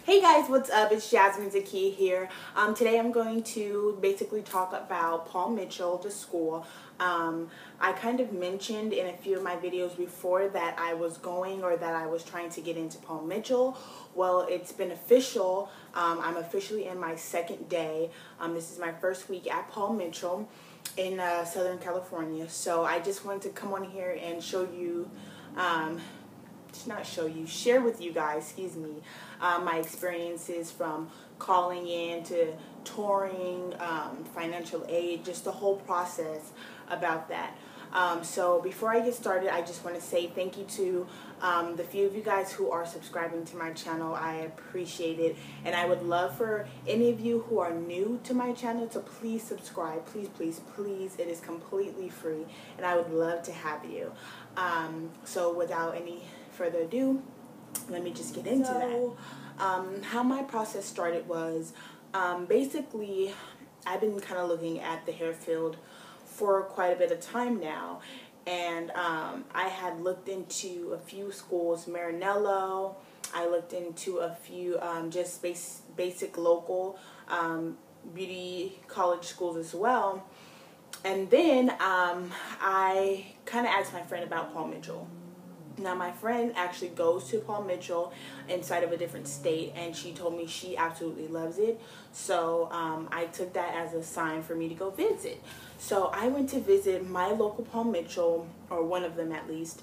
Hey guys, what's up? It's Jasmine Zaki here. Today I'm going to basically talk about Paul Mitchell, the school. I kind of mentioned in a few of my videos before that I was going or that I was trying to get into Paul Mitchell. Well, it's been official. I'm officially in my second day. This is my first week at Paul Mitchell in Southern California. So I just wanted to come on here and show you share with you guys, my experiences from calling in to touring, financial aid, just the whole process about that. So before I get started, I just want to say thank you to the few of you guys who are subscribing to my channel. I appreciate it, and I would love for any of you who are new to my channel to please subscribe. Please, please, please. It is completely free, and I would love to have you. So without any further ado, let me just get into that. How my process started was basically I've been kind of looking at the hair field for quite a bit of time now, and I had looked into a few schools, Maranello. I looked into a few just basic local beauty college schools as well, and then I kind of asked my friend about Paul Mitchell. Now, my friend actually goes to Paul Mitchell inside of a different state, and she told me she absolutely loves it. So I took that as a sign for me to go visit. So I went to visit my local Paul Mitchell, or one of them at least,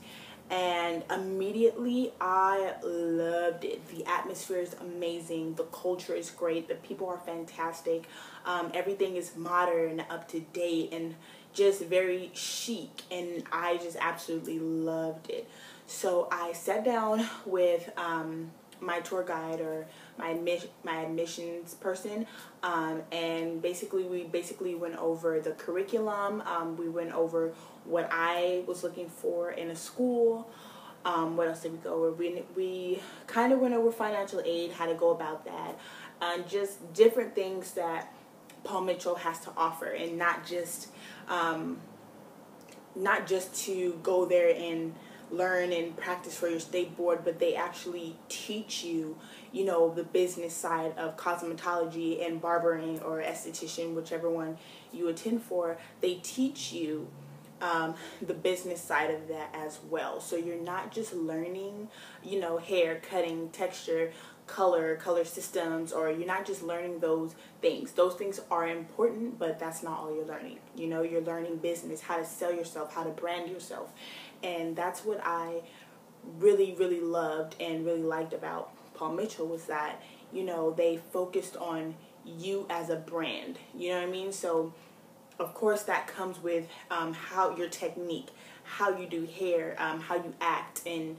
and immediately I loved it. The atmosphere is amazing. The culture is great. The people are fantastic. Everything is modern, up to date, and just very chic, and I just absolutely loved it. So I sat down with my tour guide or my admissions person, and we went over the curriculum. We went over what I was looking for in a school. What else did we go over? We kind of went over financial aid, how to go about that, and just different things that Paul Mitchell has to offer, and not just to go there and learn and practice for your state board, but they actually teach you, the business side of cosmetology and barbering or esthetician, whichever one you attend for. They teach you the business side of that as well. So you're not just learning, hair, cutting, texture, color systems, or you're not just learning those things. Those things are important, but that's not all you're learning. You're learning business, how to sell yourself, how to brand yourself. And that's what I really, really loved and really liked about Paul Mitchell, was that, they focused on you as a brand. You know what I mean? So of course that comes with how your technique, how you do hair, how you act, and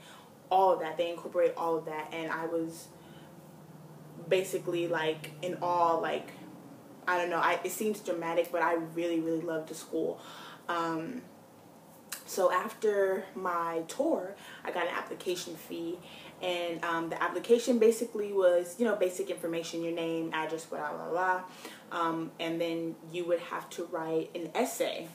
all of that. They incorporate all of that, and I was basically in awe. I don't know, it seems dramatic, but I really, really loved the school. So after my tour, I got an application fee, and the application basically was, basic information, your name, address, blah, blah, blah, and then you would have to write an essay.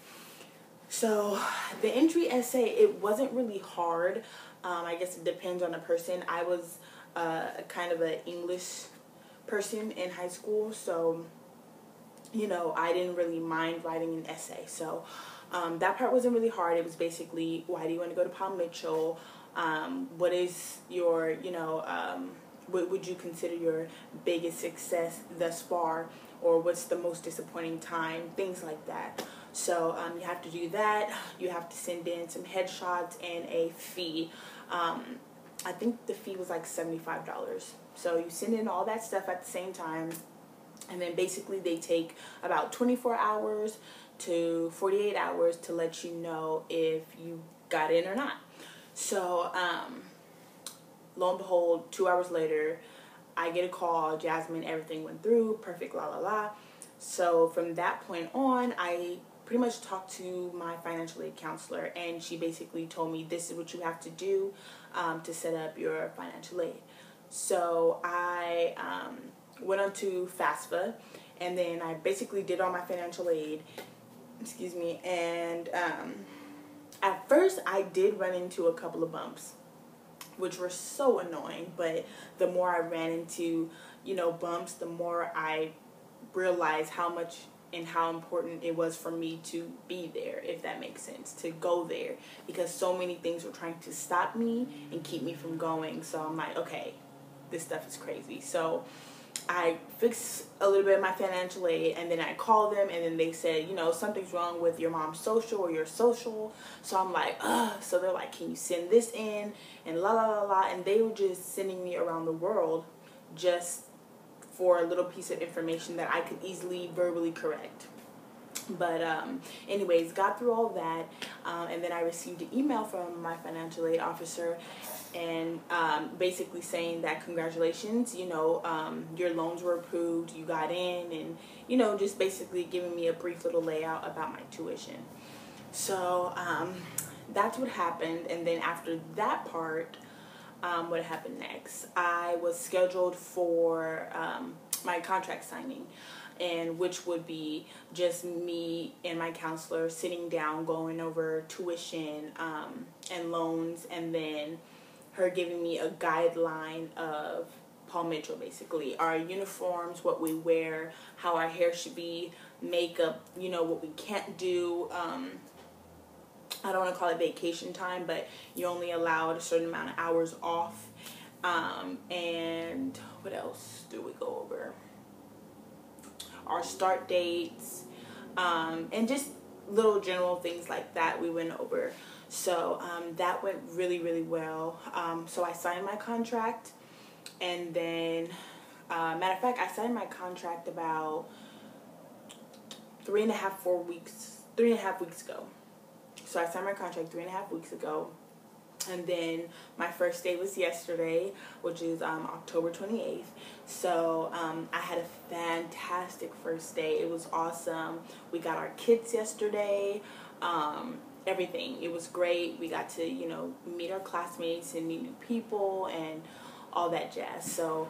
So the entry essay, it wasn't really hard. I guess it depends on the person. I was kind of an English person in high school, so I didn't really mind writing an essay. So that part wasn't really hard. It was basically, why do you want to go to Paul Mitchell? What is your, what would you consider your biggest success thus far? Or what's the most disappointing time? Things like that. So you have to do that. You have to send in some headshots and a fee. I think the fee was like $75. So you send in all that stuff at the same time, and then basically they take about 24 hours to 48 hours to let you know if you got in or not. So lo and behold, 2 hours later, I get a call, Jasmine, everything went through, perfect, la la la. So from that point on, I pretty much talked to my financial aid counselor, and she basically told me, this is what you have to do to set up your financial aid. So I went on to FAFSA, and then I basically did all my financial aid, and at first I did run into a couple of bumps. which were so annoying. But the more I ran into, bumps, the more I realized how much and how important it was for me to be there, if that makes sense, to go there, because so many things were trying to stop me and keep me from going. So I'm like, okay, this stuff is crazy. So I fixed a little bit of my financial aid, and then I called them, and then they said, something's wrong with your mom's social or your social. So I'm like, ugh. So they're like, can you send this in? And la la la la. And they were just sending me around the world just for a little piece of information that I could easily verbally correct. But anyways, got through all that, and then I received an email from my financial aid officer, and basically saying that congratulations, your loans were approved, you got in, and just basically giving me a brief little layout about my tuition. So that's what happened. And then after that part, what happened next? I was scheduled for my contract signing, and which would be just me and my counselor sitting down, going over tuition and loans, and then her giving me a guideline of Paul Mitchell, basically our uniforms, what we wear, how our hair should be, makeup, what we can't do. I don't want to call it vacation time, but you're only allowed a certain amount of hours off. And what else do we go over? Our start dates, and just little general things like that we went over. So that went really, really well. So I signed my contract, and then, matter of fact, I signed my contract about 3.5 weeks ago. So I signed my contract 3.5 weeks ago. And then my first day was yesterday, which is October 28th. So I had a fantastic first day. It was awesome. We got our kits yesterday. Everything. It was great. We got to, meet our classmates and meet new people and all that jazz. So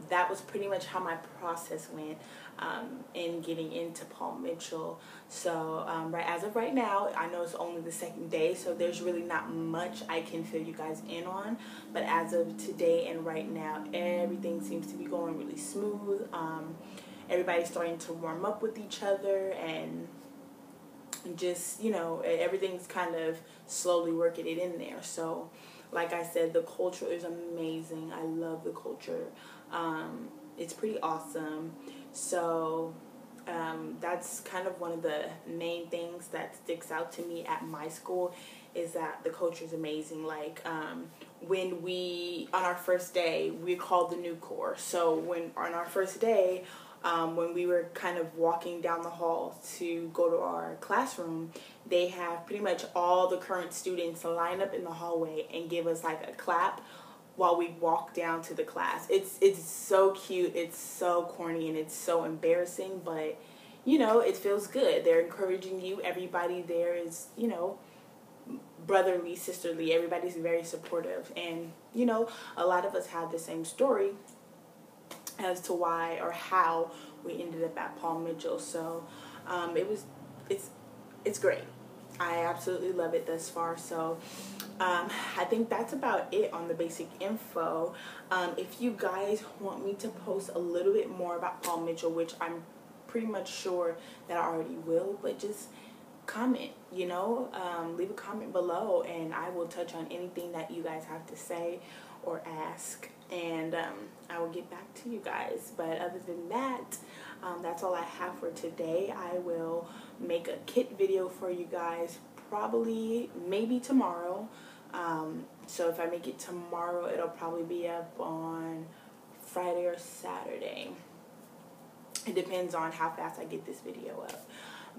that was pretty much how my process went in getting into Paul Mitchell. So right as of right now, I know it's only the second day, so there's really not much I can fill you guys in on. But as of today and right now, everything seems to be going really smooth. Everybody's starting to warm up with each other, and just, everything's kind of slowly working it in there. So like I said, the culture is amazing. I love the culture. It's pretty awesome. So that's kind of one of the main things that sticks out to me at my school, is that the culture is amazing. Like when on our first day, we called the new core. So on our first day, when we were kind of walking down the hall to go to our classroom, they have pretty much all the current students line up in the hallway and give us like a clap while we walk down to the class. It's so cute, it's so corny, and it's so embarrassing, but it feels good. They're encouraging you. Everybody there is, brotherly, sisterly. Everybody's very supportive, and a lot of us have the same story as to why or how we ended up at Paul Mitchell. So it's great. I absolutely love it thus far. So I think that's about it on the basic info. If you guys want me to post a little bit more about Paul Mitchell, which I'm pretty much sure that I already will, but just comment, leave a comment below, and I will touch on anything that you guys have to say or ask, and I will get back to you guys. But other than that, that's all I have for today. I will make a kit video for you guys maybe tomorrow. So if I make it tomorrow, it'll probably be up on Friday or Saturday. It depends on how fast I get this video up.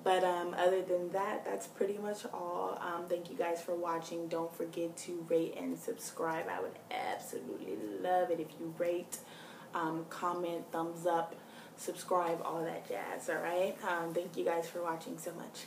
But other than that, that's pretty much all. Thank you guys for watching. Don't forget to rate and subscribe. I would absolutely love it if you rate, comment, thumbs up, subscribe, all that jazz. All right. Thank you guys for watching so much.